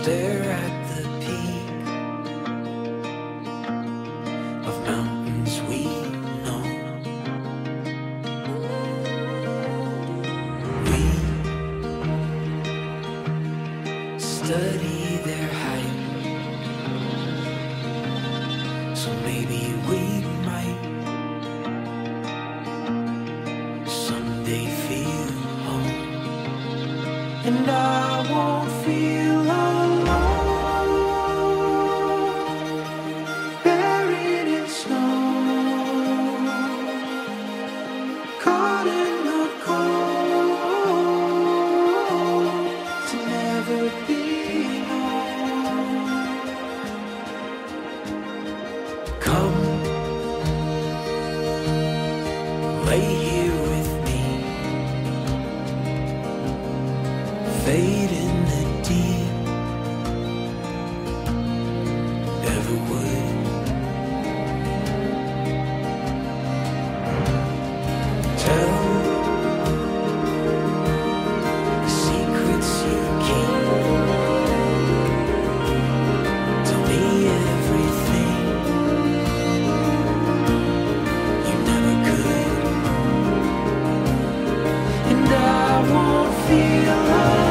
stare at the peak of mountains we know. We study their height, so maybe we might someday feel home. And I won't feel alone, buried in snow, caught in the cold, to never be known. Come, lay here with me, fade in the deep, never would. Tell the secrets you keep, tell me everything you never could, and I won't feel alone.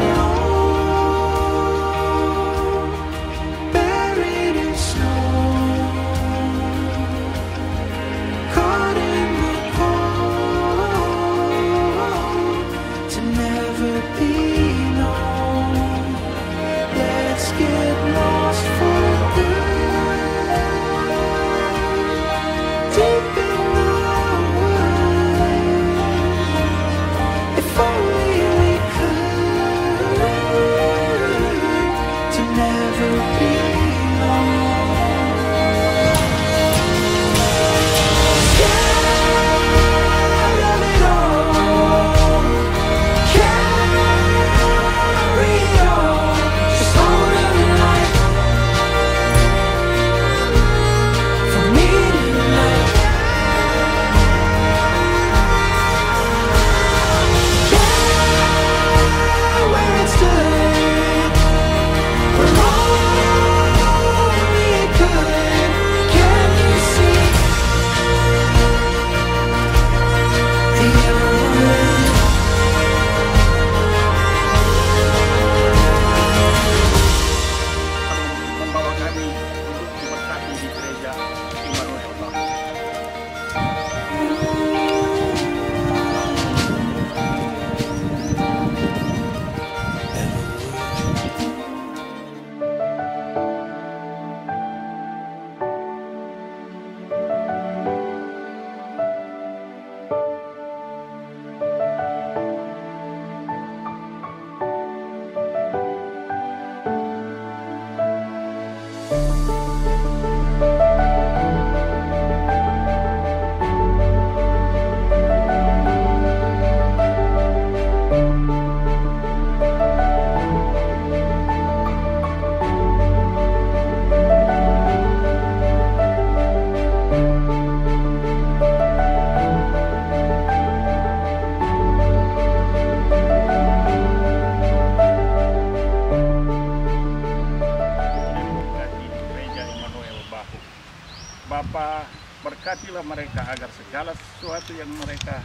Bapa, berkatilah mereka agar segala sesuatu yang mereka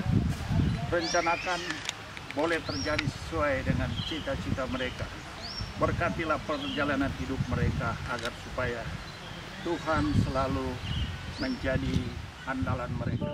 rencanakan boleh terjadi sesuai dengan cita-cita mereka. Berkatilah perjalanan hidup mereka agar supaya Tuhan selalu menjadi andalan mereka.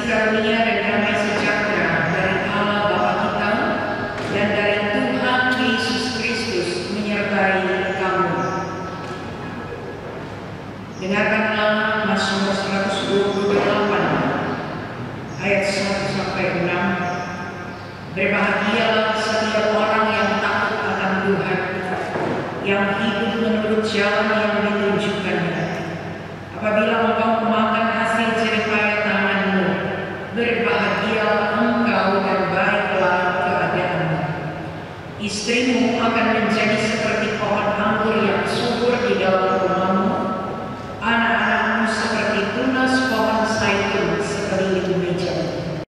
kasih karunia dan damai sejahtera dari Allah Bapa kita dan dari Tuhan Yesus Kristus menyertai kamu. Dengarkanlah Mazmur 128 ayat 1 sampai 6. Berbahagialah setiap orang yang takut akan Tuhan, yang hidup menurut jalan yang ditunjukkannya. Apabila engkau memakan hasil jerih tanganmu, berbahagialah engkau dan baiklah keadaanmu. Istrimu akan menjadi seperti pohon anggur yang subur di dalam rumahmu, anak-anakmu seperti tunas pohon zaitun sekeliling mejamu.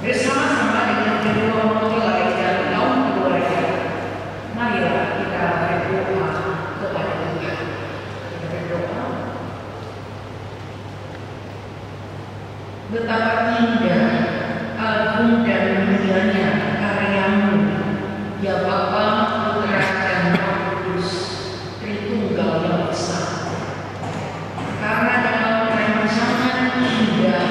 Bersama-sama dengan kedua mempelai dan kaum keluarga, marilah kita berdoa kepada Tuhan. Kita berdoa. Betapa indah, agung dan mulianya karyamu, ya Bapa, Putra dan Roh Kudus, Tritunggal yang besar. Karena dalam rancangan indah,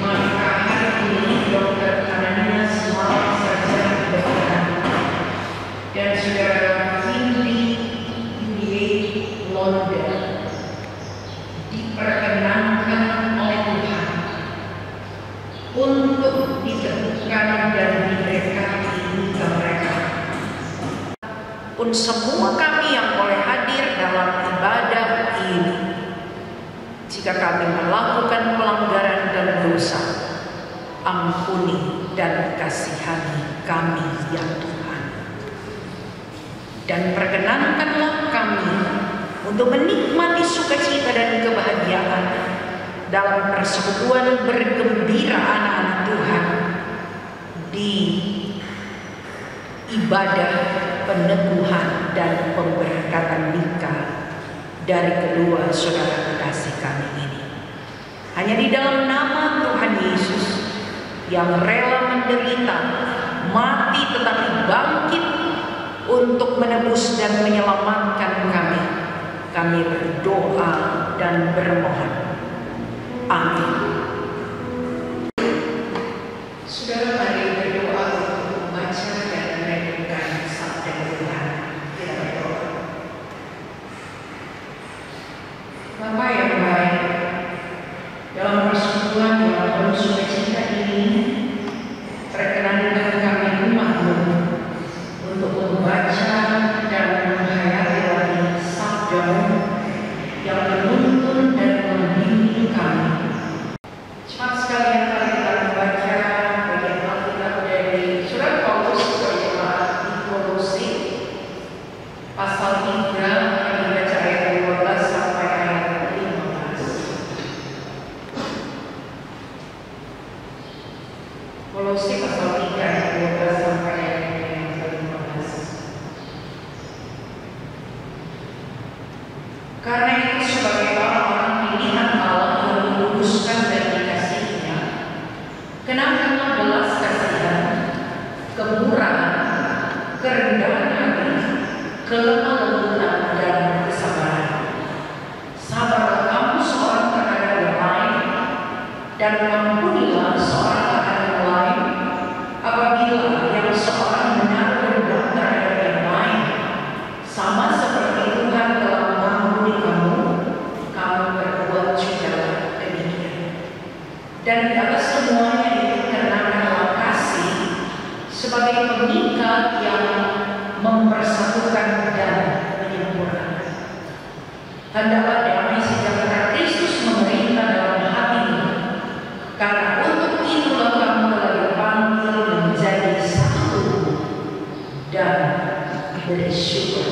maka hari ini Dr. Ananias semalam saja berkenan, dan saudara Cindy Juliet Londa diperkenankan oleh Tuhan untuk diteguhkan dan diberkati nikah mereka. Pun semua kami yang boleh hadir dalam ibadah ini, jika kami melakukan pelanggaran dan dosa, ampuni dan kasihani kami ya Tuhan. Dan perkenankanlah kami untuk menikmati sukacita dan kebahagiaan dalam persekutuan bergembira anak-anak Tuhan di ibadah peneguhan dan pemberkatan nikah dari kedua saudara kekasih kami ini. Hanya di dalam nama Tuhan Yesus yang rela menderita, mati tetapi bangkit untuk menebus dan menyelamatkan kami berdoa dan bermohon. Amin. Saudara, mari berdoa untuk membaca dan merenungkan sabda Tuhan. Kita berdoa. Bapa yang baik, dalam persekutuan yang penuh sukacita ini, perkenankan kami umat-Mu untuk membaca dan menghayati lagi sabda-Mu yang menuntun dan membimbing kami. Cepat sekali mari kita membaca bagian Alkitab dari surat Paulus kepada jemaat di Kolose pasal 3 yang dibaca ayat 12 sampai ayat 15. Kolose pasal 3 ayat 12 sampai ayat 15. Karena itu sebagai orang-orang pilihan Allah yang diluruskan dan dikasihinya, kenakanlah belas kasihan, kemurahan, kerendahan hati, kelemah lembutan dan kesabaran. Sabarlah kamu seorang terhadap yang lain, dan ampunilah seorang terhadap yang lain. Apabila yang seorang menaruh rendah terhadap yang lain, sama seperti Tuhan telah mengampuni kamu berbuat juga demikian. Dan di atas semuanya itu kenakanlah kasih sebagai pengikat yang mempersatukan dan menyempurnakan. Hendaklah damai sejahtera Kristus memerintah dalam hatimu, karena untuk itulah kamu telah dipanggil menjadi satu dan bersyukur.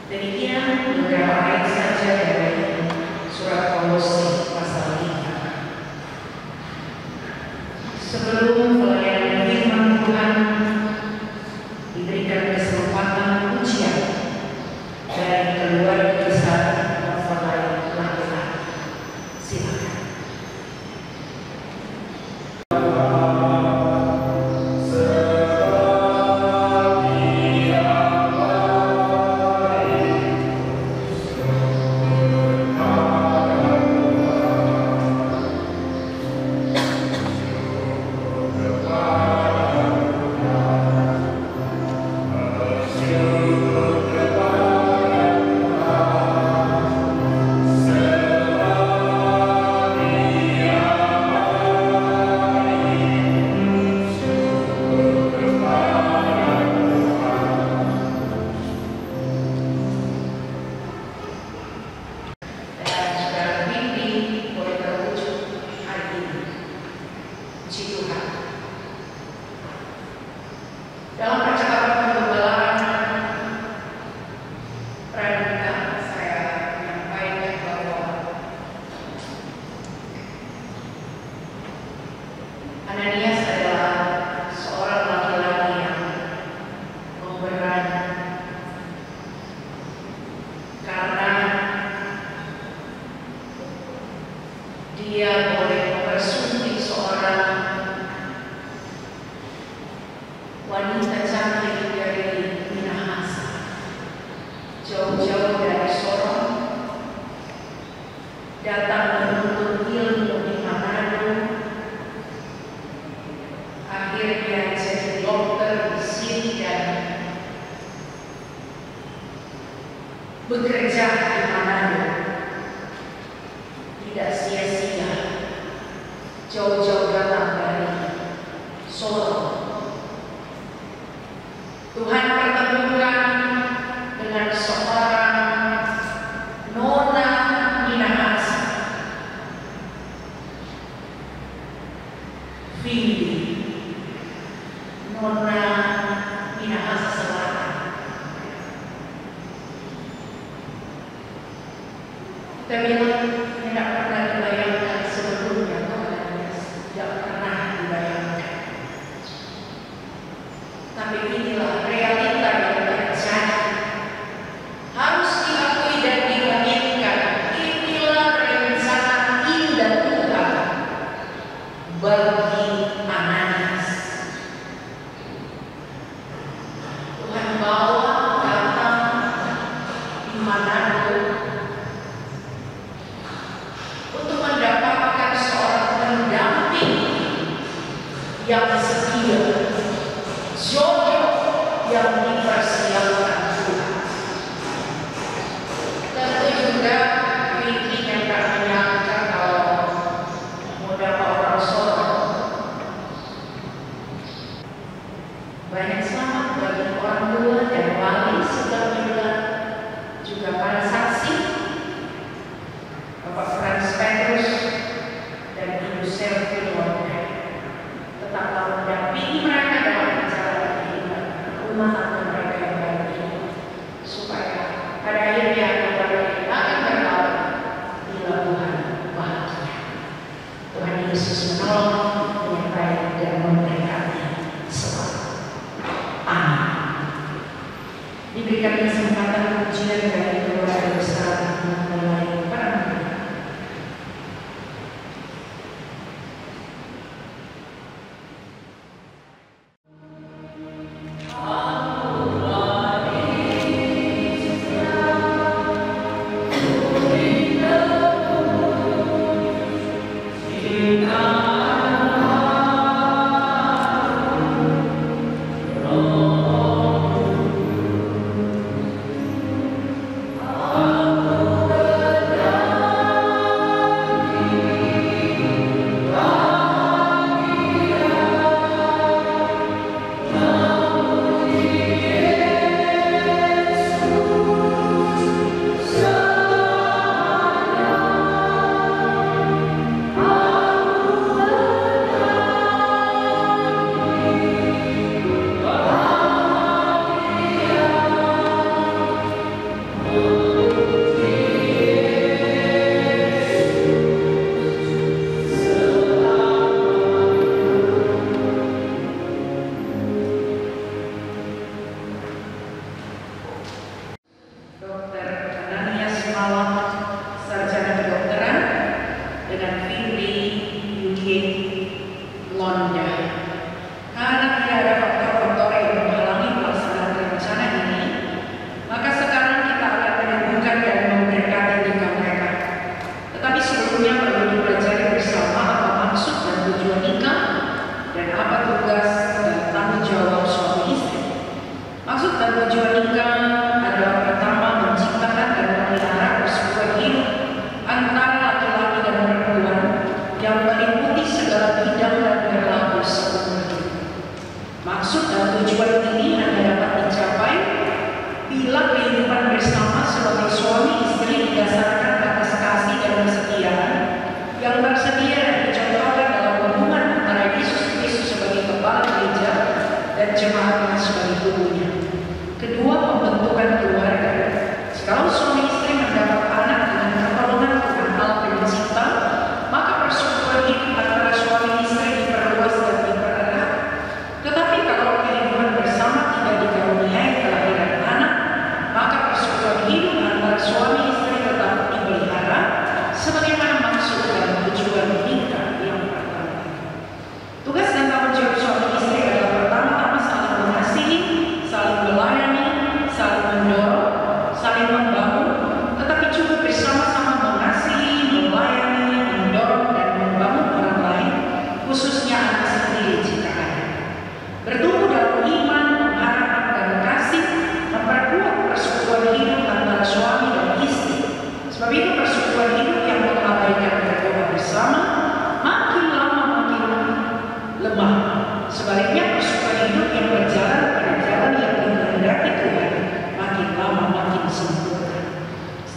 Demikian beberapa ayat saja dari surat Kolose pasal 3. Sebelum pelayanan firman Tuhan, diberikan kesempatan ujian dari keluarga besar mempelai laki-laki. Silakan. Amin. Dia boleh mempersunting seorang wanita cantik dari Minahasa, jauh-jauh dari Sorong, datang menuntut ilmu di Manado. Akhirnya jadi dokter di sini dan bekerja di Manado. Tidak sia-sia, jauh-jauh datang dari Sorong. Tuhan pertemukan dengan seorang nona Minahasa, Vindi, nona Minahasa Selatan. Kita bilang tidak pernah dibayangkan sebelumnya, tidak pernah dibayangkan. Tapi inilah realita yang terjadi. Harus diakui dan diinginkan. Inilah rencana indah Tuhan bagi Ananias. Tuhan bawa datang di Manado untuk mendapatkan seorang pendamping yang setia, jodoh yang dipersiapkan Tuhan. Tentu juga Vicky yang tak menyangka kalau mendapat orang Sorong. Banyak selamat bagi orang tua dan wali sudah bilang, juga para saksi, Bapak Frans Petrus dan Ibu Selvi tetaplah mendampingi mereka dalam perjalanan kehidupan rumah tangga.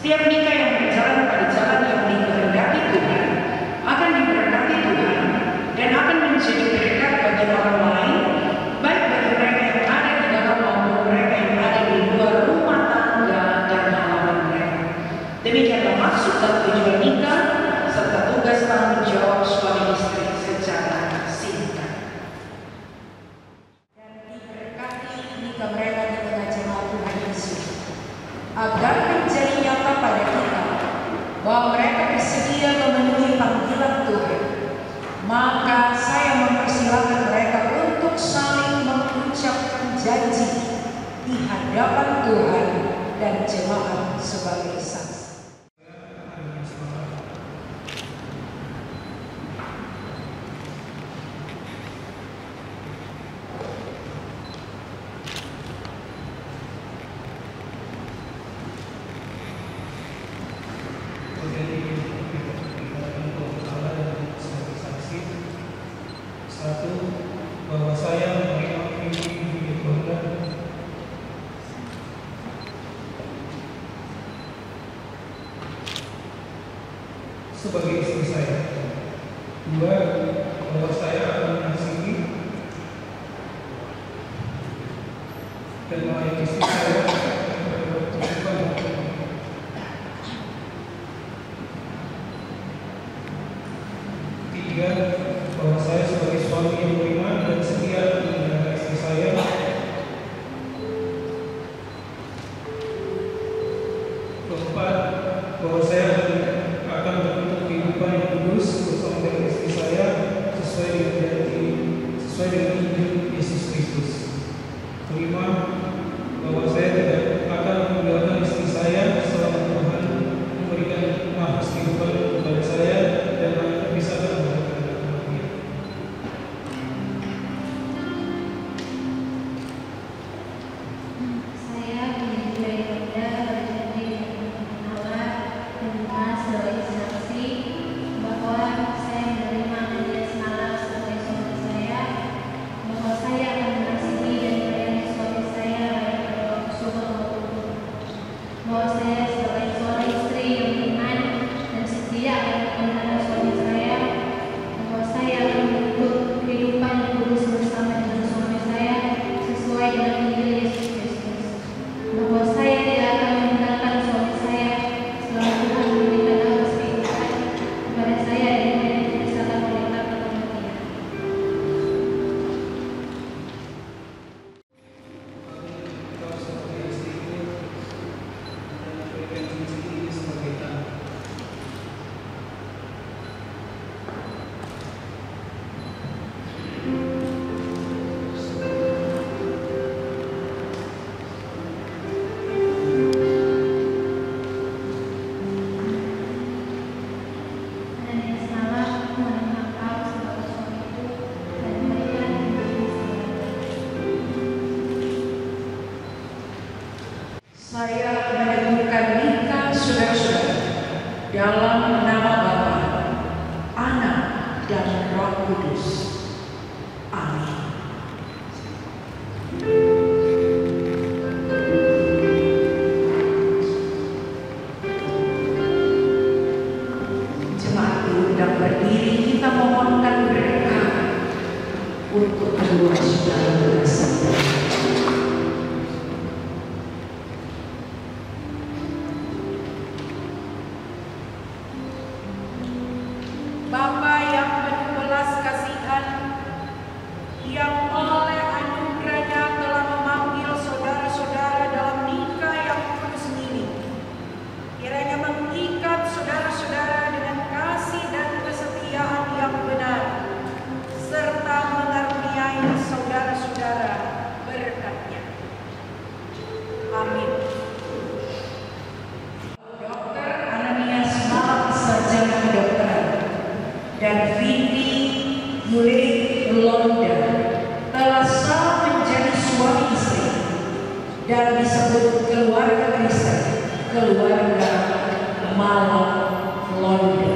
Setiap nikah yang berjalan pada jalan yang dikehendaki Tuhan akan diberkati Tuhan dan akan menjadi berkat bagi orang lain, baik bagi mereka yang ada di dalam maupun mereka yang ada di luar rumah tangga dan halaman mereka. Demikianlah maksud dan tujuan nikah serta tugas tanggung jawab suami istri secara singkat. Dan diberkati nikah mereka di tengah jemaat Tuhan Yesus, agar menjadi nyata pada kita bahwa mereka bersedia memenuhi panggilan Tuhan. Maka saya mempersilahkan mereka untuk saling mengucapkan janji di hadapan Tuhan dan jemaat sebagai saksi. Satu, bahwa saya menerima ini Tuhan. Sebagai istri saya. Dua, bahwa saya akan mengasihi dan melayani istri saya pada waktu suka maupun tiga, bahwa saya sebagai suami yang beriman dan setia memelihara istri saya. Keempat, bahwa saya akan berbentuk kehidupan yang kudus bersama dengan istri saya sesuai dengan Injil Yesus Kristus. Kelima, bahwa saya tidak akan meninggalkan istri saya selama Tuhan memberikan nafas kehidupan kepada saya dan terpisahkan dari kematian. Saya menjadi Anda berjanji dengan Allah dan Mas sebagai saksi bahwa saya menerima Anda salah sebagai suami saya, bahwa saya akan mengasihi dan melayani suami saya baik pada waktu subuh maupun duhur, bahwa saya sebagai seorang istri yang beriman dan setia akan memelihara suami saya, bahwa saya akan membentuk kehidupan yang kudus bersama dengan suami saya sesuai dengan Injil Yesus Kristus, bahwa saya tidak akan meninggalkan suami saya selama Tuhan memberikan nafas kehidupan kepada saya dan tidak dipisahkan oleh takdir kematian. Kau sebagai istriku dan memberikan cincin ini sebagai tanda. Dan yang salah menerima kau sebagai suamiku dan memberikan Injil Saya meneguhkan nikah saudara-saudara dalam nama Bapa, Anak, dan Roh Kudus. Amin. Jemaat diundang berdiri, kita mohonkan berkat untuk kedua saudara bersaudara. Bapa yang penuh belas kasihan, yang oleh anugerahnya telah memanggil saudara-saudara dalam nikah yang kudus ini, kiranya mengikat saudara-saudara dengan kasih dan kesetiaan yang benar, serta mengaruniai saudara-saudara berkat-Nya. Amin. Dr. Ananias Malang, sarjana kedokteran, dan Vindi Yule Londa telah sah menjadi suami istri dan disebut keluarga Kristen, keluarga Malang Londa.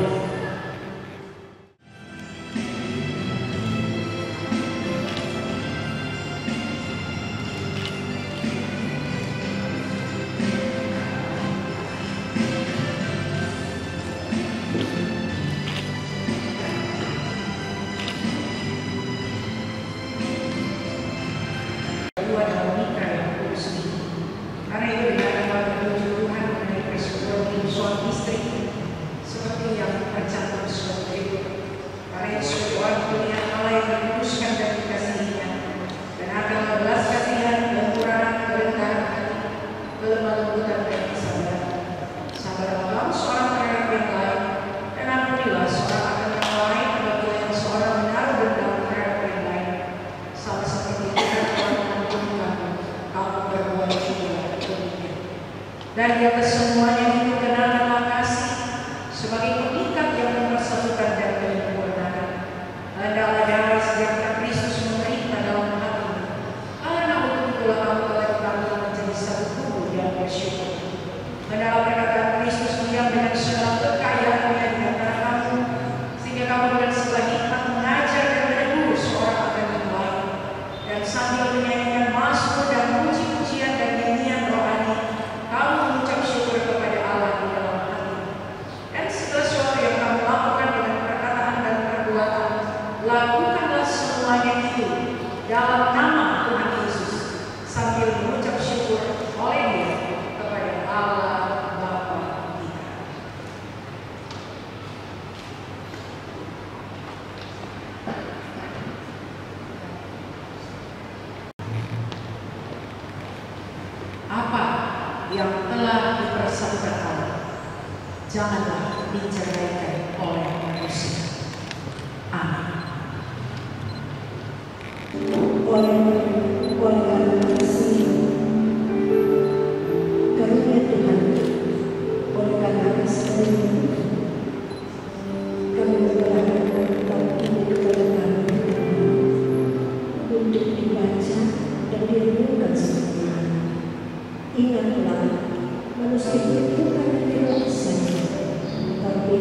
janganlah diceraikan oleh manusia. Amin. Oleh karena kasih karunia Tuhan, oleh karena kasih kami memperlakukan tempat ini kepada kami untuk dibaca dan direnungkan setiap hari. Ingatlah, manusia itu bukan dari saja, tapi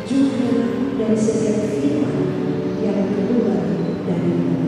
juga dari setiap firman yang keluar dari mulut.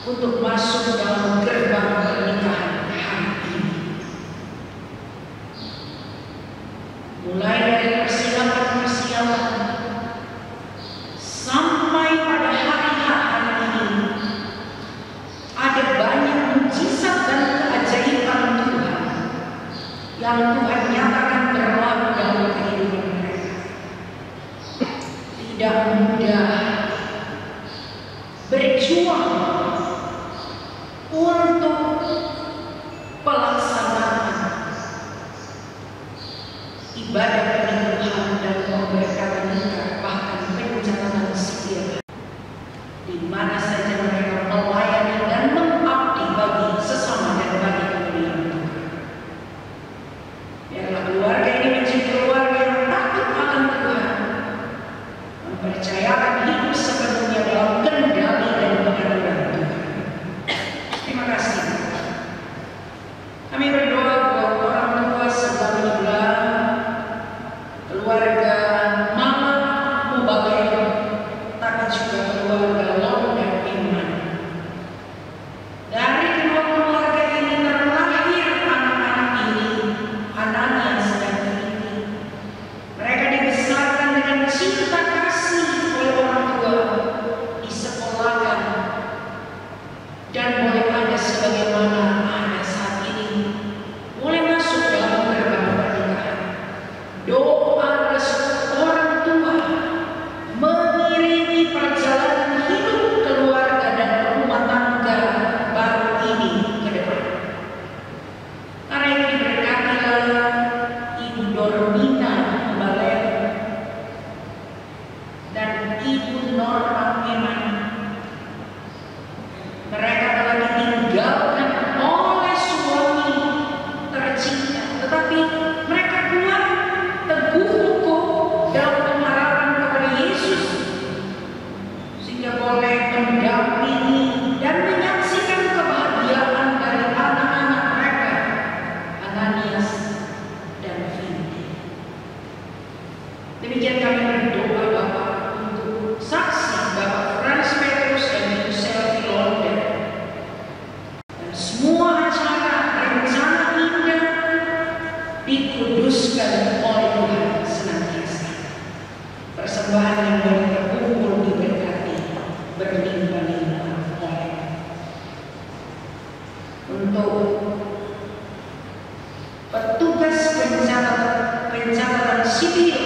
Untuk masuk dalam gerbang pernikahan hari ini, mulai dari persiapan sampai pada hari ini, ada banyak mujizat dan keajaiban Tuhan yang Tuhan nyatakan berlaku dalam kehidupan mereka. Tidak mudah berjuang untuk pelaksanaan ibadah pernikahan dan pemberkatan nikah, bahkan perencanaan sipil, di mana saja mereka melayani dan mengabdi bagi sesama dan bagi kemuliaan Tuhan. Biarlah keluarga ini menjadi keluarga yang takut akan Tuhan, mempercayakan hidup sepenuhnya dalam kendali dan pengadilan Tuhan. Terima kasih. Kami berdoa buat orang tua sebelum juga keluarga Mama Mubagaya, tapi juga keluarga Lon dan Iman. Dari kedua keluarga ini terlahir anak-anak ini, Ananias dan Fitri. Mereka dibesarkan dengan cinta kasih oleh orang tua, disekolahkan, dan boleh ada sebagaimana ada saat ini, boleh masuk dalam gerbang pernikahan. Doa restu orang tua mengiringi perjalanan hidup keluarga dan rumah tangga baru ini ke depan. Karena itu diberkatilah Ibu Dormina Balen dan Ibu Norma Eman. Mereka telah ditinggalkan oleh suami tercinta, tetapi mereka kuat teguh kokoh dalam pengharapan kepada Yesus, sehingga boleh mendampingi dan menyaksikan kebahagiaan dari anak-anak mereka, Ananias dan Fitri. Demikian kami berdoa Bapak untuk saksi Bapak Frans Petrus dan Ibu Selvi Londe, dan semua acara rencana indah dikuduskan oleh Tuhan senantiasa. Persembahan yang boleh terkumpul diberkati berlimpah-limpah oleh. Untuk petugas pencatatan sipil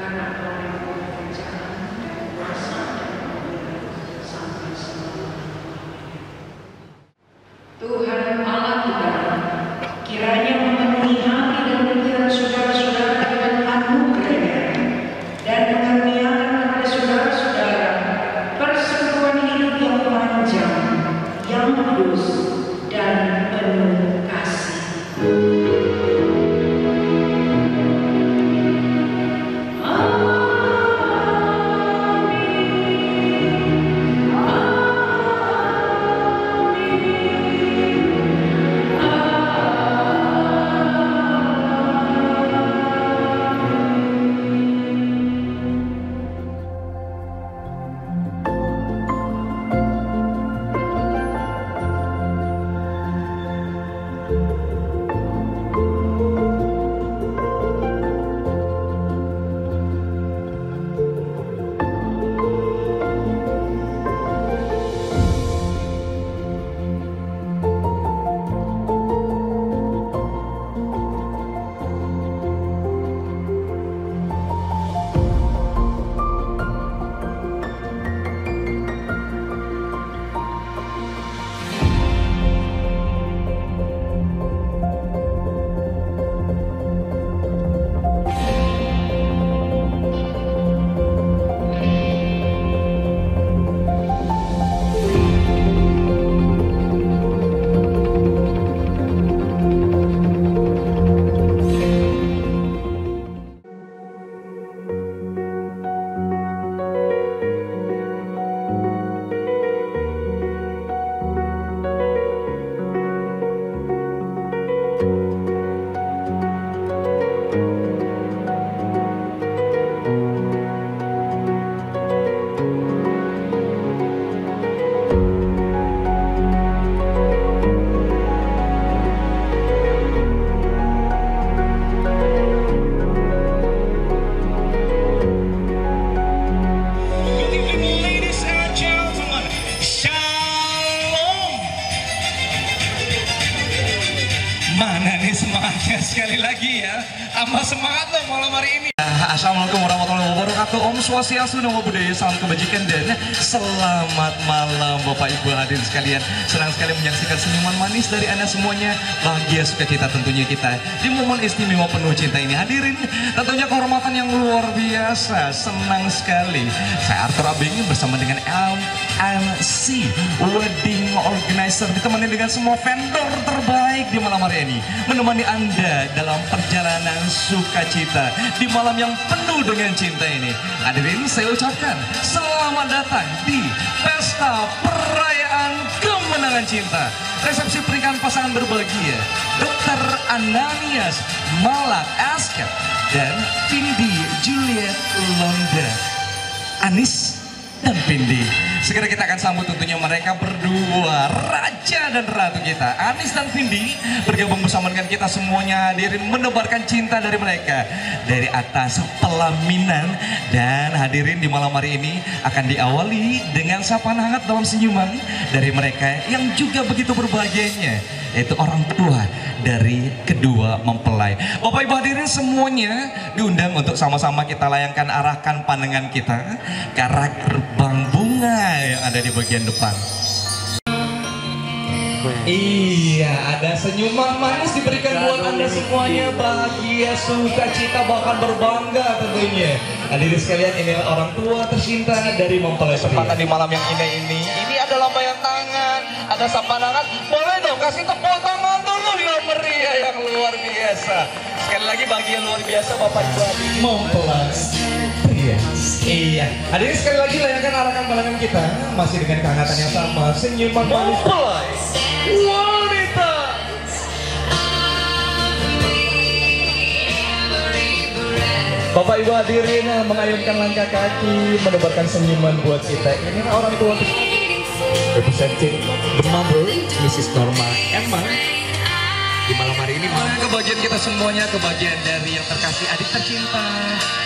karena Engkau yang punya kerajaan dan kuasa dan kemuliaan sampai selamanya. Tuhan Allah kita, kiranya memenuhi hati dan pikiran saudara-saudara dengan anugerah-Nya dan mengaruniakan kepada saudara-saudara persekutuan hidup yang panjang, yang kudus dan penuh kasih. Mana nih semangatnya sekali lagi ya. Tambah semangat loh malam hari ini. Assalamualaikum warahmatullahi wabarakatuh. Om Swastiastu, Namo Buddhaya, salam kebajikan dan selamat malam Bapak Ibu hadirin sekalian. Senang sekali menyaksikan senyuman manis dari Anda semuanya. Bahagia sukacita tentunya kita di momen istimewa penuh cinta ini. Hadirin, tentunya kehormatan yang luar biasa. Senang sekali. Saya Arthur Abing bersama dengan LMC Wedding Organizer, ditemani dengan semua vendor terbaik di malam hari ini, menemani Anda dalam perjalanan sukacita di malam yang penuh dengan cinta ini. Hadirin, saya ucapkan selamat datang di Pesta Perayaan Kemenangan Cinta. Resepsi pernikahan pasangan berbahagia Dr. Ananias Malak Asket dan Vindi Juliet Londa. Anis dan Vindi, segera kita akan sambut tentunya mereka berdua, raja dan ratu kita. Anis dan Vindi bergabung bersama dengan kita semuanya, hadirin, menebarkan cinta dari mereka dari atas pelaminan. Dan hadirin, di malam hari ini akan diawali dengan sapaan hangat dalam senyuman dari mereka yang juga begitu berbahagianya, yaitu orang tua dari kedua mempelai. Bapak Ibu hadirin semuanya diundang untuk sama-sama kita layangkan, arahkan pandangan kita ke arah gerbang bunga yang ada di bagian depan. Iya, ada senyuman manis diberikan buat Anda semuanya. Bahagia, sukacita, bahkan berbangga tentunya. Hadirin sekalian, ini orang tua tercinta dari mempelai pria. Di malam yang indah ini ada lambaian tangan, ada sapaan hangat. Boleh dong kasih tepuk tangan dulu yang meriah yang luar biasa. Sekali lagi bahagia luar biasa Bapak Ibu hadirin mempelai pria. Iya, hadirin sekali lagi layangkan, arahkan pandangan kita masih dengan kehangatan yang sama, senyuman manis mempelai wanita. Bapak Ibu hadirin mengayunkan langkah kaki, menebarkan senyuman buat kita. Ini orang tua representing the mother, Mrs. Norma Emma. Di malam hari ini mana kebahagiaan kita semuanya, kebahagiaan dari yang terkasih, adik tercinta,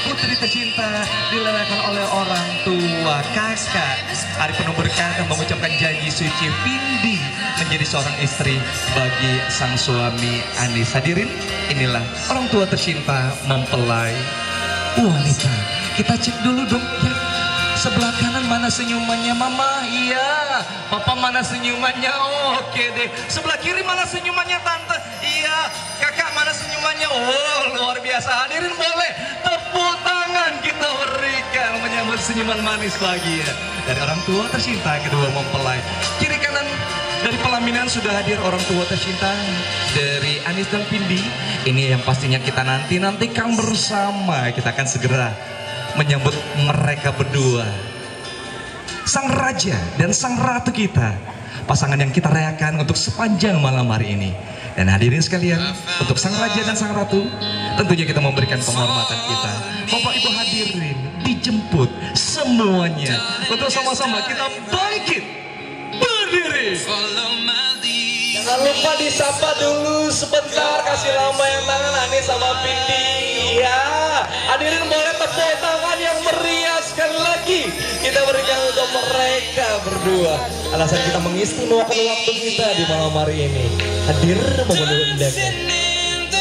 putri tercinta, dilahirkan oleh orang tua kakak. Hari penuh berkah dan mengucapkan janji suci Vindi menjadi seorang istri bagi sang suami Anis. Hadirin, inilah orang tua tercinta mempelai wanita. Kita cek dulu dong ya. Sebelah kanan mana senyumannya Mama? Iya. Papa mana senyumannya? Oke deh. Sebelah kiri mana senyumannya Tante? Iya. Kakak mana senyumannya? Oh, luar biasa. Hadirin boleh tepuk tangan kita berikan menyambut senyuman manis bahagia dari orang tua tercinta kedua mempelai. Kiri kanan dari pelaminan sudah hadir orang tua tercinta dari Anis dan Vindi. Ini yang pastinya kita nantikan bersama. Kita akan segera menyambut mereka berdua, sang raja dan sang ratu kita, pasangan yang kita rayakan untuk sepanjang malam hari ini. Dan hadirin sekalian, untuk sang raja dan sang ratu tentunya kita memberikan penghormatan kita. Bapak Ibu hadirin dijemput semuanya untuk sama-sama kita bangkit berdiri. Jangan lupa disapa dulu sebentar, kasih lambaian tangan Anis sama Vindi. Ya, hadirin boleh tepuk tangan yang meriah sekali lagi kita berikan untuk mereka berdua. Alasan kita mengistimewakan waktu kita di malam hari ini, hadir memenuhi undangan,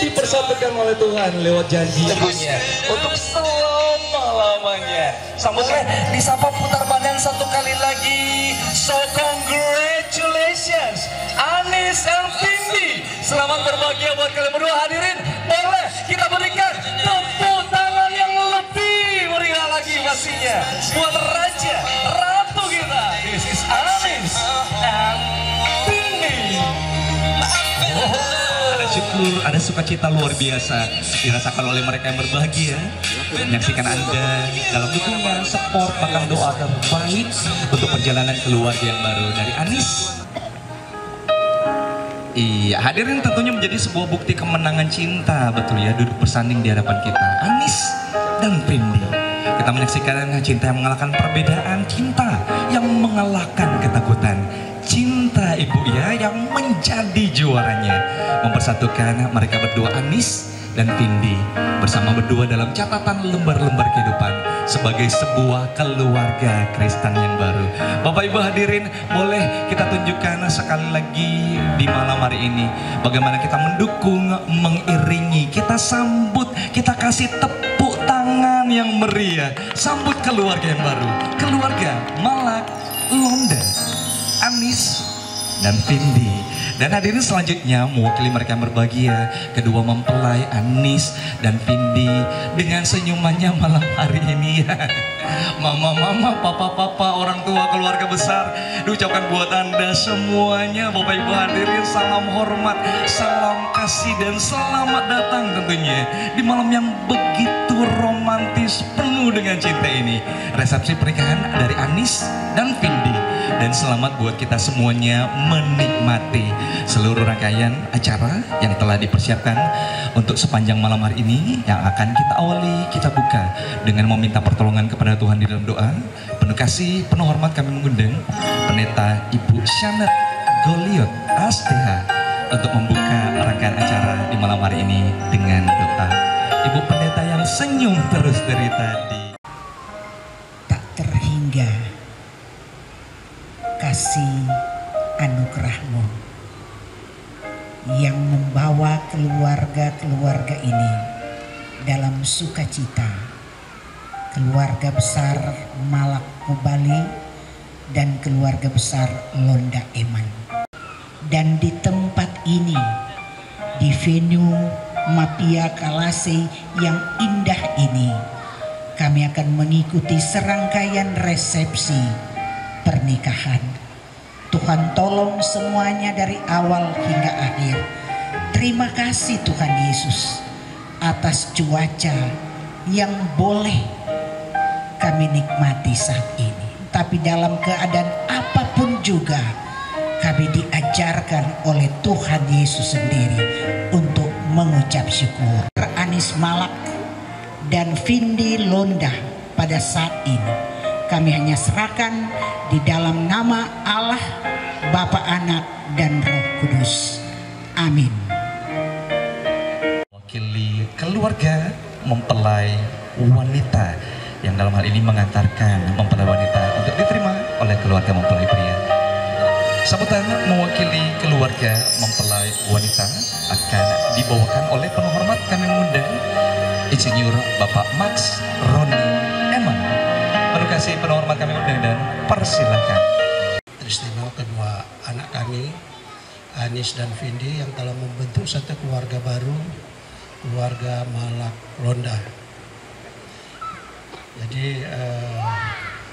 dipersatukan oleh Tuhan lewat janji tentunya untuk selama-lamanya. Sambutlah, disapa putar badan satu kali lagi. So congratulations Anis and Vindi. Selamat berbahagia buat kalian berdua. Hadirin boleh kita berikan tepuk tangan yang lebih meriah lagi pastinya buat raja ratu kita. This is Anis and Vindi. Ada syukur, ada sukacita luar biasa dirasakan oleh mereka yang berbahagia menyaksikan Anda dalam dukungan, support, bahkan doa terbaik untuk perjalanan keluarga yang baru dari Anis. Iya, hadirin tentunya menjadi sebuah bukti kemenangan cinta, betul ya, duduk bersanding di hadapan kita, Anis dan Vindi. Kita menyaksikan cinta yang mengalahkan perbedaan, cinta yang mengalahkan ketakutan, cinta ibu ya yang menjadi juaranya, mempersatukan mereka berdua Anis dan Vindi bersama berdua dalam catatan lembar-lembar kehidupan sebagai sebuah keluarga Kristen yang baru. Bapak Ibu hadirin, boleh kita tunjukkan sekali lagi di malam hari ini bagaimana kita mendukung, mengiringi, kita sambut, kita kasih tepuk tangan yang meriah, sambut keluarga yang baru, keluarga Malak Londa, Anis dan Vindi. Dan hadirin selanjutnya mewakili mereka yang berbahagia, kedua mempelai Anis dan Vindi dengan senyumannya malam hari ini ya. Mama-mama, papa-papa, orang tua, keluarga besar, diucapkan buat Anda semuanya Bapak Ibu hadirin salam hormat, salam kasih dan selamat datang tentunya di malam yang begitu romantis penuh dengan cinta ini. Resepsi pernikahan dari Anis dan Vindi. Dan selamat buat kita semuanya menikmati seluruh rangkaian acara yang telah dipersiapkan untuk sepanjang malam hari ini, yang akan kita awali, kita buka dengan meminta pertolongan kepada Tuhan di dalam doa. Penuh kasih, penuh hormat kami mengundang Pendeta Ibu Shanet Goliot STH untuk membuka rangkaian acara di malam hari ini dengan doa. Ibu Pendeta yang senyum terus dari tadi. Tak terhingga kasih anugerah-Mu yang membawa keluarga-keluarga ini dalam sukacita, keluarga besar Malak Mubali dan keluarga besar Londa Eman. Dan di tempat ini, di venue Mapia Kalase yang indah ini, kami akan mengikuti serangkaian resepsi pernikahan. Tuhan tolong semuanya dari awal hingga akhir. Terima kasih Tuhan Yesus atas cuaca yang boleh kami nikmati saat ini. Tapi dalam keadaan apapun juga kami diajarkan oleh Tuhan Yesus sendiri untuk mengucap syukur. Anis Malak dan Vindi Londa pada saat ini kami hanya serahkan di dalam nama Allah, Bapa, Anak, dan Roh Kudus. Amin. Wakili keluarga mempelai wanita yang dalam hal ini mengantarkan mempelai wanita untuk diterima oleh keluarga mempelai pria. Sambutan mewakili keluarga mempelai wanita akan dibawakan oleh penuh hormat kami mengundang Insinyur Bapak Max Roni bersama kami undang dan persilakan. Peristiwa kedua anak kami, Anis dan Vindi, yang telah membentuk satu keluarga baru, keluarga Malak Londa. Jadi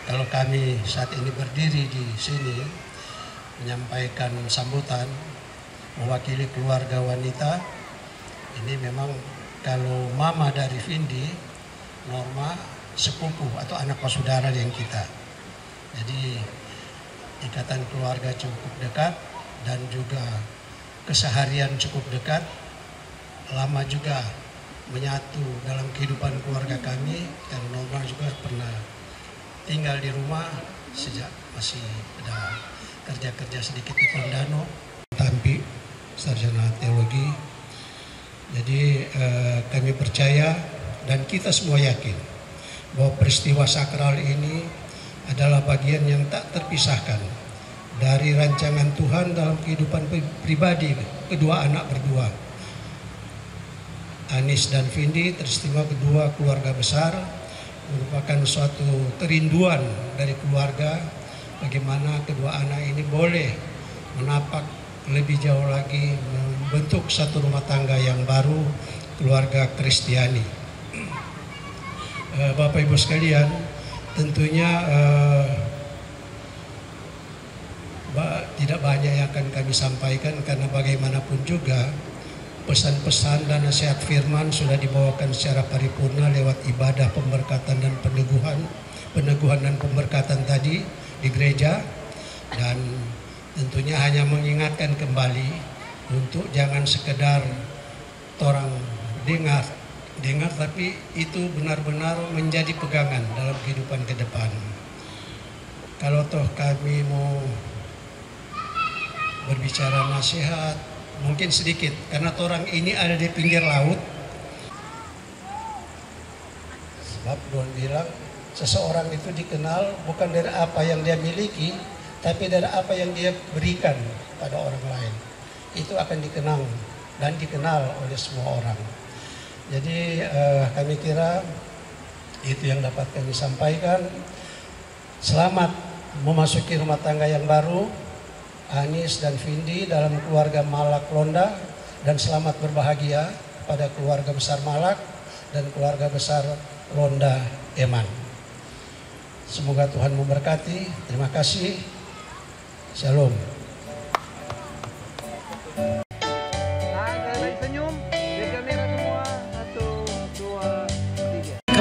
kalau kami saat ini berdiri di sini menyampaikan sambutan mewakili keluarga wanita, ini memang kalau mama dari Vindi, Norma, sepupu atau anak saudara yang kita. Jadi ikatan keluarga cukup dekat dan juga keseharian cukup dekat, lama juga menyatu dalam kehidupan keluarga kami. Dan Norma juga pernah tinggal di rumah sejak masih ada kerja-kerja sedikit di Tondano, Tampi, sarjana teologi. Jadi kami percaya dan kita semua yakin bahwa peristiwa sakral ini adalah bagian yang tak terpisahkan dari rancangan Tuhan dalam kehidupan pribadi kedua anak berdua, Anis dan Vindi. Peristiwa kedua keluarga besar merupakan suatu kerinduan dari keluarga, bagaimana kedua anak ini boleh menapak lebih jauh lagi membentuk satu rumah tangga yang baru, keluarga Kristiani. Bapak Ibu sekalian, tentunya tidak banyak yang akan kami sampaikan, karena bagaimanapun juga pesan-pesan dan nasihat firman sudah dibawakan secara paripurna lewat ibadah pemberkatan dan peneguhan dan pemberkatan tadi di gereja. Dan tentunya hanya mengingatkan kembali untuk jangan sekedar orang dengar, tapi itu benar-benar menjadi pegangan dalam kehidupan ke depan. Kalau toh kami mau berbicara nasihat, mungkin sedikit, karena orang ini ada di pinggir laut. Sebab Tuhan bilang seseorang itu dikenal bukan dari apa yang dia miliki, tapi dari apa yang dia berikan pada orang lain. Itu akan dikenang dan dikenal oleh semua orang. Jadi kami kira itu yang dapat kami sampaikan. Selamat memasuki rumah tangga yang baru, Anis dan Vindi dalam keluarga Malak Londa, dan selamat berbahagia pada keluarga besar Malak dan keluarga besar Londa Eman. Semoga Tuhan memberkati. Terima kasih. Shalom.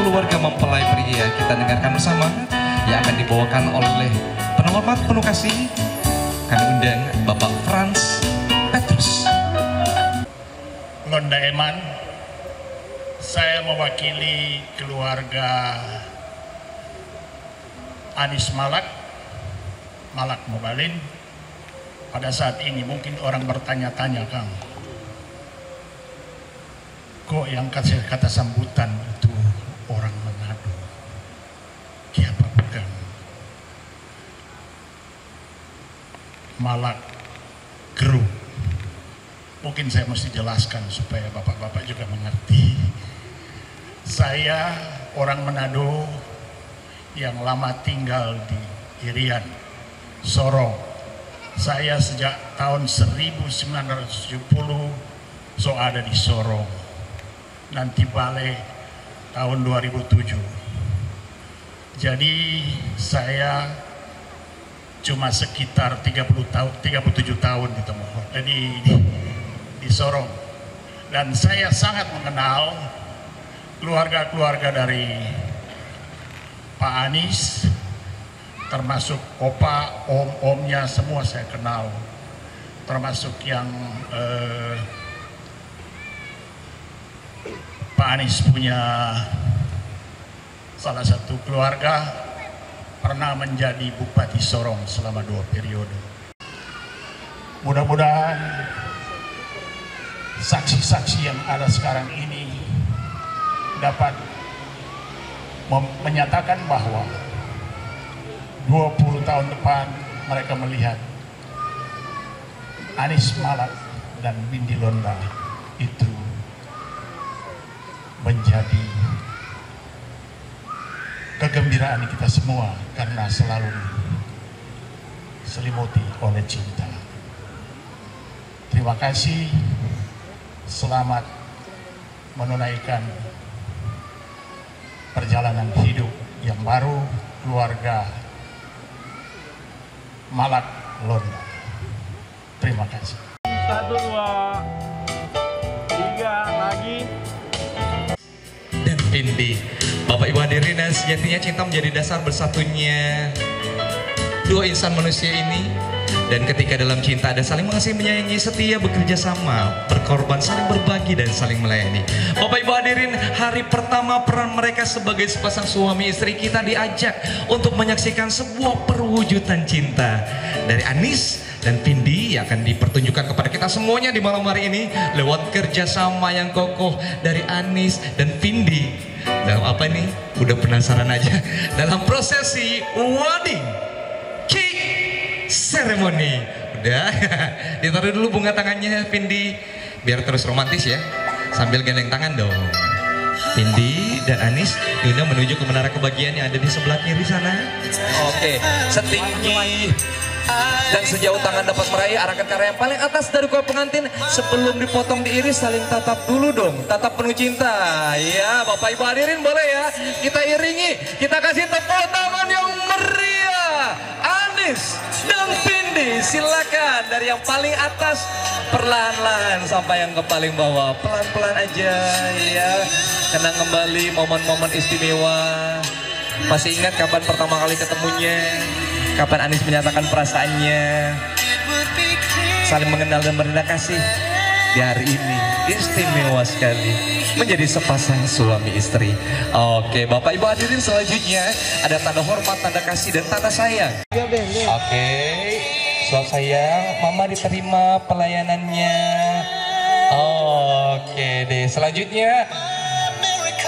Keluarga mempelai pria kita dengarkan bersama yang akan dibawakan oleh penghormat penuh kasih. Kami undang Bapak Frans Petrus. Londa Eman, saya mewakili keluarga Anis Malak Mobalin. Pada saat ini mungkin orang bertanya-tanya, Kang, kok yang kasih kata sambutan itu orang Manado? Siapa bukan? Malak Group. Mungkin saya mesti jelaskan supaya bapak-bapak juga mengerti. Saya orang Manado yang lama tinggal di Irian, Sorong. Saya sejak tahun 1970 ada di Sorong. Nanti balik tahun 2007. Jadi saya cuma sekitar 37 tahun di Sorong. Dan saya sangat mengenal keluarga-keluarga dari Pak Anis, termasuk opa, omnya semua saya kenal. Termasuk yang Pak Anis punya salah satu keluarga pernah menjadi Bupati Sorong selama 2 periode. Mudah-mudahan saksi-saksi yang ada sekarang ini dapat menyatakan bahwa 20 tahun depan mereka melihat Anis Malak dan Vindi Londa itu menjadi kegembiraan kita semua karena selalu diselimuti oleh cinta. Terima kasih, selamat menunaikan perjalanan hidup yang baru keluarga Malak Londa. Terima kasih. 1, 2, 3 lagi. Dan Pindi, Bapak Ibu hadirin, sejatinya cinta menjadi dasar bersatunya dua insan manusia ini. Dan ketika dalam cinta ada saling mengasihi, menyayangi, setia, bekerja sama, berkorban, saling berbagi, dan saling melayani. Bapak Ibu hadirin, hari pertama peran mereka sebagai sepasang suami istri, kita diajak untuk menyaksikan sebuah perwujudan cinta dari Anis dan Pindi yang akan dipertunjukkan kepada kita semuanya di malam hari ini lewat kerjasama yang kokoh dari Anis dan Pindi. Dalam apa nih? Udah penasaran aja. Dalam prosesi wedding cake ceremony. Udah, ditaruh dulu bunga tangannya Pindi, biar terus romantis ya. Sambil gendeng tangan dong. Pindi dan Anis diundang menuju ke menara kebahagiaan yang ada di sebelah kiri sana. Oke, setinggi dan sejauh tangan dapat meraih, arahkan ke arah yang paling atas dari kue pengantin. Sebelum dipotong diiris, saling tatap dulu dong, tatap penuh cinta. Ya, Bapak Ibu hadirin boleh ya, kita iringi, kita kasih tepuk tangan yang meriah. Anis dan Pindi, silakan dari yang paling atas perlahan-lahan sampai yang ke paling bawah, pelan-pelan aja ya. Kenang kembali momen-momen istimewa. Masih ingat kapan pertama kali ketemunya? Kapan Anis menyatakan perasaannya? Saling mengenal dan berterima kasih. Di hari ini istimewa sekali menjadi sepasang suami istri. Oke, Bapak Ibu hadirin, selanjutnya ada tanda hormat, tanda kasih, dan tanda sayang. Oke, suap sayang, Mama diterima pelayanannya. Oke deh, selanjutnya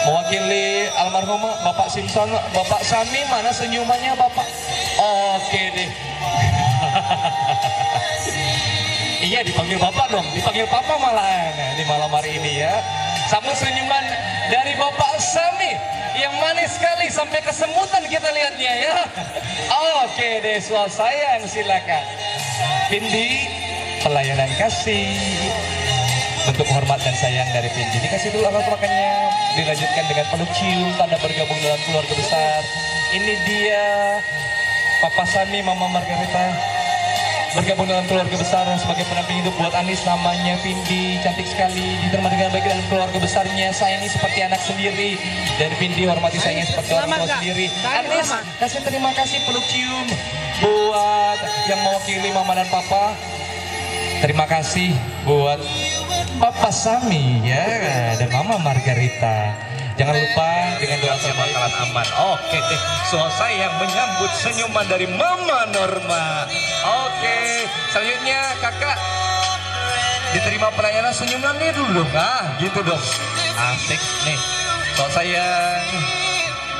mewakili almarhum Bapak Simpson, Bapak Sami, mana senyumannya Bapak? Oke deh. Iya, dipanggil Bapak dong, dipanggil Papa malah di malam hari ini ya. Sambut senyuman dari Bapak Sami yang manis sekali sampai kesemutan kita lihatnya ya. Oke deh, suap sayang, silakan. Pindi, pelayanan kasih. Bentuk hormat dan sayang dari Pindi. Dikasih dulu alat makannya, dilanjutkan dengan peluk cium, tanda bergabung dalam keluarga besar. Ini dia Papa Sami, Mama Margarita, bergabung dalam keluarga besar sebagai pendamping hidup buat Anis. Namanya Pindi, cantik sekali, diterima dengan baik dalam keluarga besarnya, sayangi seperti anak sendiri. Dan Pindi hormati sayangnya seperti orang tua sendiri. Anis, kasih terima kasih peluk cium buat yang mewakili Mama dan Papa. Terima kasih buat Papa Sami ya dan Mama Margarita. Jangan lupa dengan doa bakalan aman. Oke deh, soal sayang menyambut senyuman dari Mama Norma. Oke, selanjutnya kakak diterima pelayanan senyumannya dulu dong. Ah, gitu dong. Asik nih. Soal sayang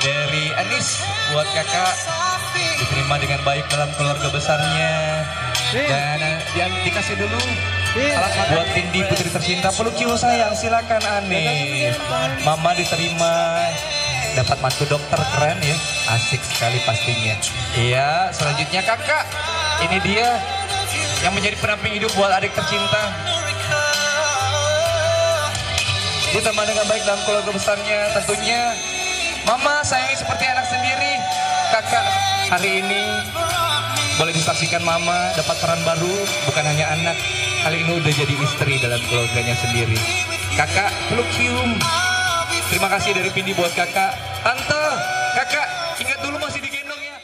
dari Anis buat kakak diterima dengan baik dalam keluarga besarnya. Dan yang dikasih dulu alat buat Pindi putri tercinta, peluk cium sayang, silakan Anis. Mama diterima dapat mantu dokter, keren ya, asik sekali pastinya. Iya, selanjutnya kakak, ini dia yang menjadi pendamping hidup buat adik tercinta. Diterima dengan baik dalam keluarga besarnya, tentunya Mama sayangi seperti anak sendiri. Kakak hari ini boleh disaksikan Mama dapat peran baru, bukan hanya anak, kali ini udah jadi istri dalam keluarganya sendiri. Kakak peluk cium. Terima kasih dari Pindi buat kakak. Tante, kakak ingat dulu masih digendong ya.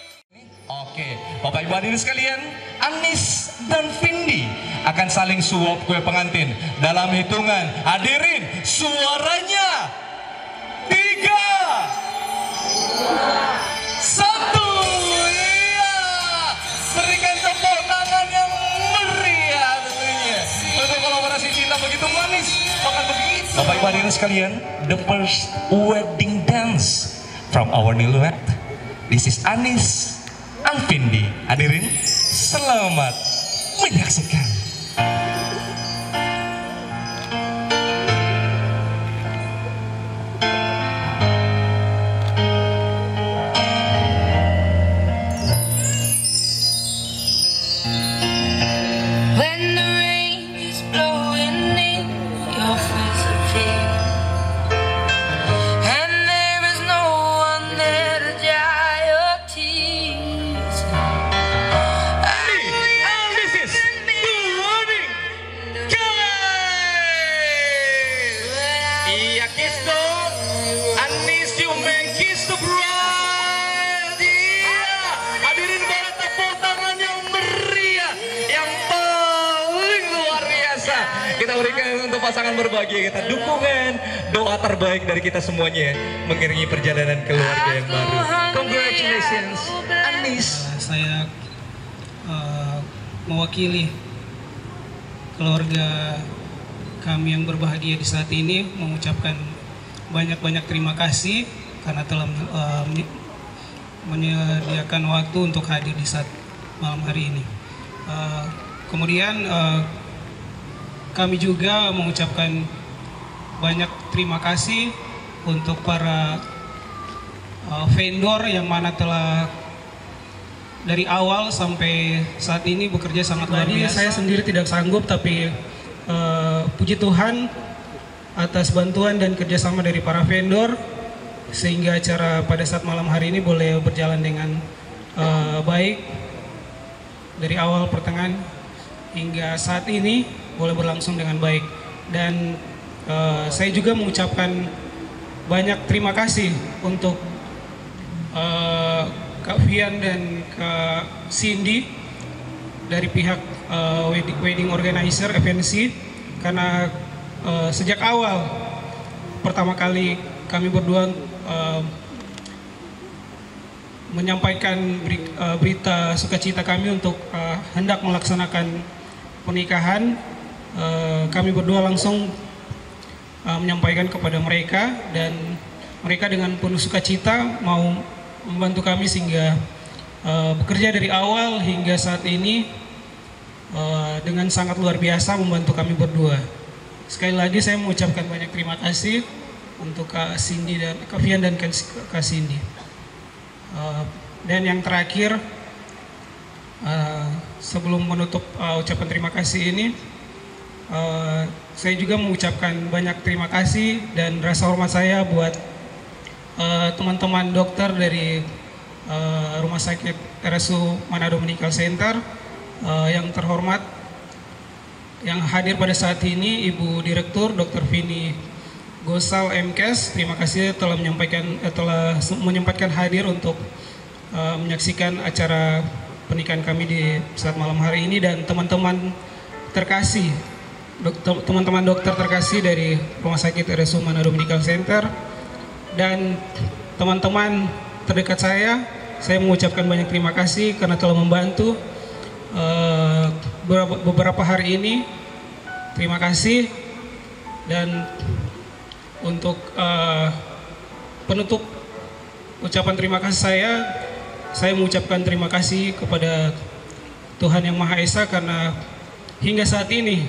Oke, Bapak Ibu hadirin sekalian, Anis dan Pindi akan saling suap kue pengantin dalam hitungan. Hadirin, suaranya 3, 1. Berikan tepuk tangan yang meriah tentunya untuk kolaborasi cinta begitu manis, bahkan begitu. Bapak Ibu hadirin sekalian, the first wedding dance from our newlywed. This is Anis and Pindi. Hadirin, selamat menyaksikan. pasangan berbahagia kita. Dukungan, doa terbaik dari kita semuanya mengiringi perjalanan keluarga yang baru. Congratulations, Anis. Saya mewakili keluarga kami yang berbahagia di saat ini mengucapkan banyak-banyak terima kasih karena telah menyediakan waktu untuk hadir di saat malam hari ini. Kemudian kami juga mengucapkan banyak terima kasih untuk para vendor yang mana telah dari awal sampai saat ini bekerja sangat luar biasa. Saya sendiri tidak sanggup, tapi puji Tuhan atas bantuan dan kerjasama dari para vendor sehingga acara pada saat malam hari ini boleh berjalan dengan baik dari awal pertengahan hingga saat ini boleh berlangsung dengan baik. Dan saya juga mengucapkan banyak terima kasih untuk Kak Fian dan Kak Cindy dari pihak wedding organizer FNC karena sejak awal pertama kali kami berdua menyampaikan berita sukacita kami untuk hendak melaksanakan pernikahan, kami berdua langsung menyampaikan kepada mereka dan mereka dengan penuh sukacita mau membantu kami sehingga bekerja dari awal hingga saat ini dengan sangat luar biasa membantu kami berdua. Sekali lagi saya mengucapkan banyak terima kasih untuk Kak Cindy dan Kak Fian dan Kak Cindy. Dan yang terakhir sebelum menutup ucapan terima kasih ini, saya juga mengucapkan banyak terima kasih dan rasa hormat saya buat teman-teman dokter dari Rumah Sakit RSU Manado Medical Center yang terhormat yang hadir pada saat ini, Ibu Direktur Dr. Vini Gosal MKes, terima kasih telah menyempatkan hadir untuk menyaksikan acara pernikahan kami di saat malam hari ini, dan teman-teman terkasih, teman-teman dokter terkasih dari Rumah Sakit RSU Manado Medical Center dan teman-teman terdekat saya mengucapkan banyak terima kasih karena telah membantu beberapa hari ini. Terima kasih. Dan untuk penutup ucapan terima kasih saya mengucapkan terima kasih kepada Tuhan Yang Maha Esa karena hingga saat ini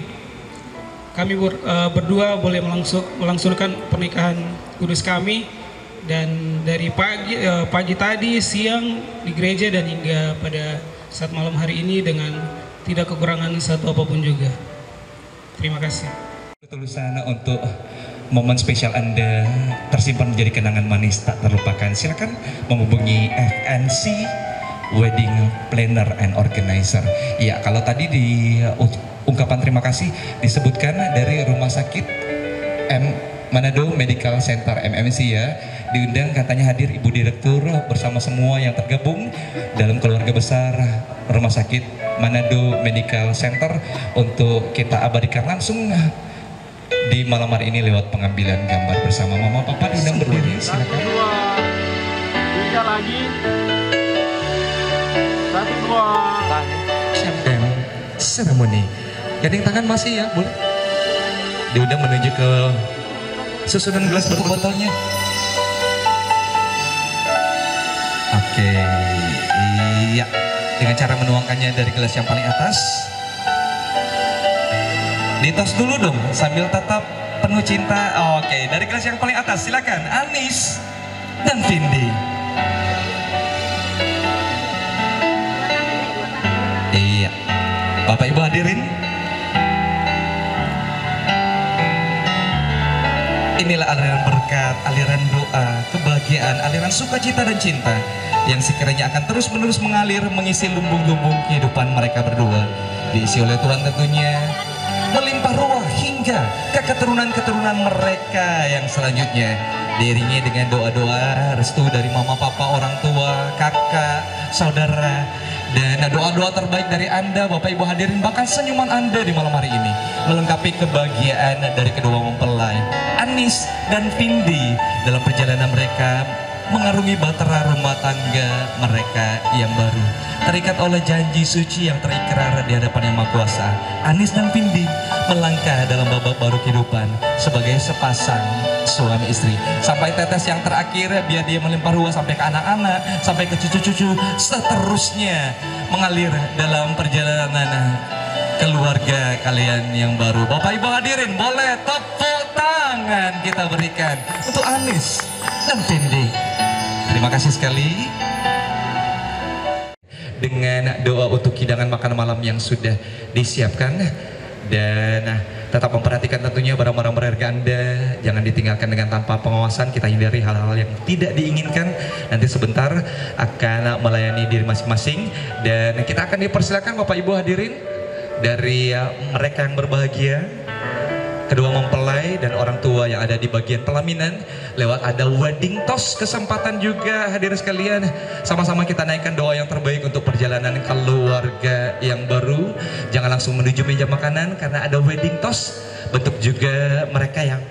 kami berdua boleh melangsungkan pernikahan kudus kami, dan dari pagi tadi, siang di gereja, dan hingga pada saat malam hari ini dengan tidak kekurangan satu apapun juga. Terima kasih. Ketulusan untuk momen spesial Anda tersimpan menjadi kenangan manis tak terlupakan. Silakan menghubungi FNC Wedding Planner and Organizer. Ya, kalau tadi di ungkapan terima kasih disebutkan dari Rumah Sakit Manado Medical Center MMC ya, diundang katanya hadir Ibu Direktur bersama semua yang tergabung dalam keluarga besar Rumah Sakit Manado Medical Center untuk kita abadikan langsung di malam hari ini lewat pengambilan gambar bersama. Mama Papa diundang berdiri, silakan. 1, 2, 3 lagi. 1, 2. Siapkan seremoni. Gading tangan masih ya, boleh. Diundang menuju ke susunan gelas botolnya. Oke, iya. Dengan cara menuangkannya dari gelas yang paling atas. Ditos dulu dong, sambil tetap penuh cinta. Oke, dari gelas yang paling atas, silakan Anis dan Vindi. Iya, Bapak Ibu hadirin. Inilah aliran berkat, aliran doa, kebahagiaan, aliran sukacita dan cinta yang sekiranya akan terus-menerus mengalir mengisi lumbung-lumbung kehidupan mereka berdua. Diisi oleh Tuhan tentunya, melimpah ruah hingga ke keturunan-keturunan mereka yang selanjutnya. diiringi dengan doa-doa restu dari mama, papa, orang tua, kakak, saudara, dan doa-doa terbaik dari Anda, Bapak Ibu hadirin, bahkan senyuman Anda di malam hari ini melengkapi kebahagiaan dari kedua mempelai Anis dan Vindi dalam perjalanan mereka mengarungi bahtera rumah tangga mereka yang baru, terikat oleh janji suci yang terikrar di hadapan Yang Maha Kuasa. Anis dan Vindi melangkah dalam babak baru kehidupan sebagai sepasang suami istri, sampai tetes yang terakhir biar dia melimpah ruah sampai ke anak-anak, sampai ke cucu-cucu, seterusnya mengalir dalam perjalanan keluarga kalian yang baru. Bapak Ibu hadirin, boleh tepuk tangan kita berikan untuk Anis dan Vindi. Terima kasih sekali. Dengan doa untuk hidangan makan malam yang sudah disiapkan, dan tetap memperhatikan tentunya barang-barang berharga Anda jangan ditinggalkan dengan tanpa pengawasan. Kita hindari hal-hal yang tidak diinginkan. Nanti sebentar akan melayani diri masing-masing, dan kita akan dipersilakan Bapak Ibu hadirin dari mereka yang berbahagia, kedua mempelai dan orang tua yang ada di bagian pelaminan, lewat ada wedding toast kesempatan juga hadirin sekalian. Sama-sama kita naikkan doa yang terbaik untuk perjalanan keluarga yang baru. Jangan langsung menuju meja makanan karena ada wedding toast, bentuk juga mereka yang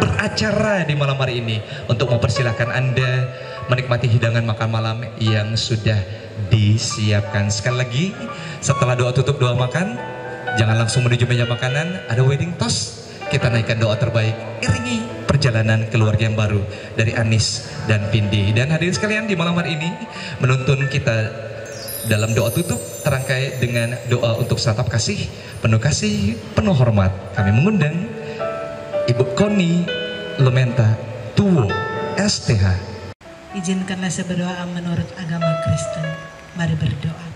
beracara di malam hari ini untuk mempersilahkan Anda menikmati hidangan makan malam yang sudah disiapkan. Sekali lagi, setelah doa tutup doa makan, jangan langsung menuju meja makanan, ada wedding toast. Kita naikkan doa terbaik, iringi perjalanan keluarga yang baru dari Anis dan Vindi. Dan hadirin sekalian, di malam hari ini menuntun kita dalam doa tutup terangkai dengan doa untuk santap kasih, penuh hormat. Kami mengundang Ibu Koni Lumenta Tuwo STH. Izinkanlah saya berdoa menurut agama Kristen. Mari berdoa.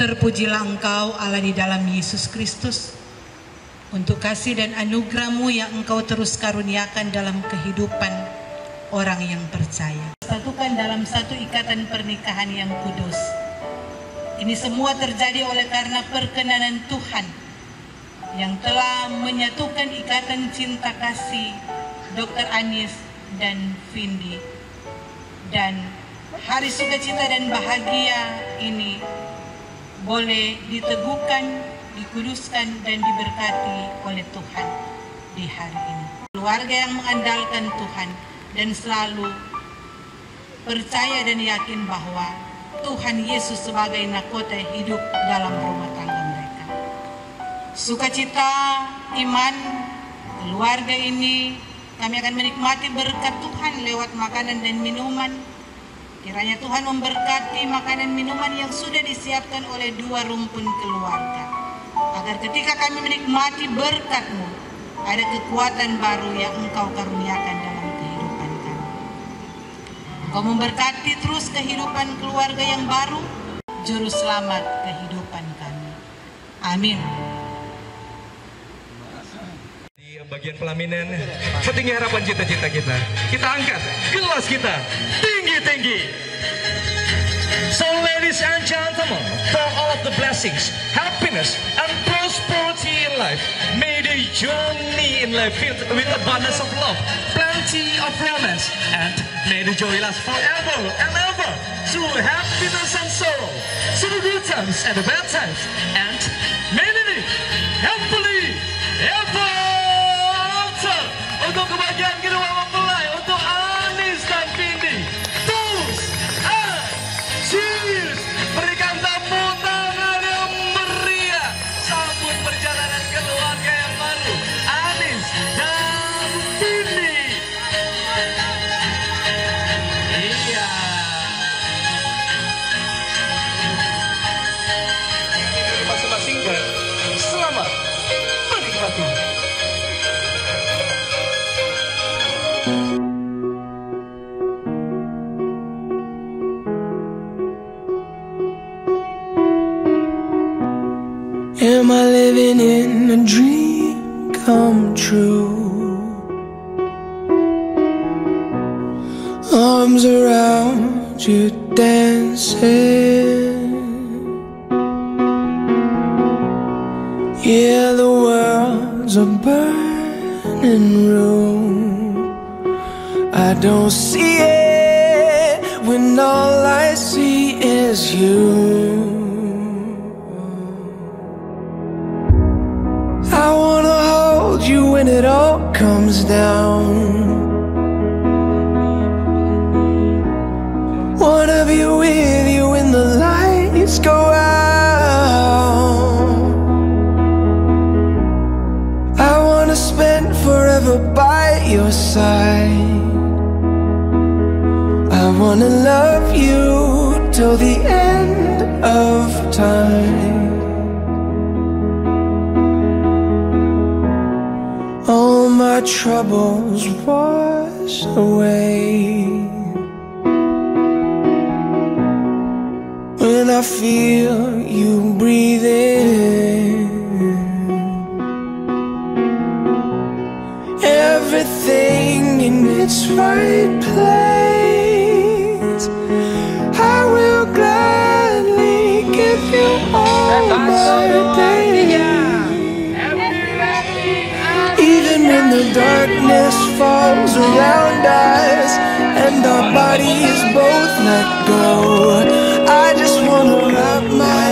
Terpujilah Engkau Allah di dalam Yesus Kristus, untuk kasih dan anugerah-Mu yang Engkau terus karuniakan dalam kehidupan orang yang percaya. Satukan dalam satu ikatan pernikahan yang kudus. Ini semua terjadi oleh karena perkenanan Tuhan yang telah menyatukan ikatan cinta kasih Dr. Anis dan Vindi. Dan hari sukacita dan bahagia ini boleh diteguhkan, dikuduskan dan diberkati oleh Tuhan di hari ini. Keluarga yang mengandalkan Tuhan dan selalu percaya dan yakin bahwa Tuhan Yesus sebagai nahkota hidup dalam rumah tangga mereka. Sukacita iman keluarga ini kami akan menikmati berkat Tuhan lewat makanan dan minuman. Kiranya Tuhan memberkati makanan minuman yang sudah disiapkan oleh dua rumpun keluarga, agar ketika kami menikmati berkat-Mu, ada kekuatan baru yang Engkau karuniakan dalam kehidupan kami. Engkau memberkati terus kehidupan keluarga yang baru, juru selamat kehidupan kami. Amin. Di bagian pelaminan, setinggi harapan cita-cita kita angkat gelas kita tinggi-tinggi. So ladies and gentlemen, for all of the blessings, happiness and prosperity in life, may the journey in life filled with abundance of love, plenty of romance, and may the joy last forever and ever, through happiness and sorrow, through the good times and the bad times, and may they live happily ever after. Untuk kebahagiaan kedua mempelai, untuk Anis dan Vindi, cheers! Berikan tepuk tangan yang meriah, sambut perjalanan keluarga yang baru, Anis dan Vindi. Iya. Masing-masing selamat menikmati. Am I living in a dream come true? Arms around you dancing. Yeah, the world's a burning room. don't see it when all I see is you. I wanna hold you when it all comes down. Wanna be with you when the lights go out. I wanna spend forever by your side. I wanna love you till the end of time. All my troubles wash away when I feel you breathing. Everything in its right place. I will gladly give you all my days. Even when the darkness falls around us and our bodies both let go, I just wanna wrap my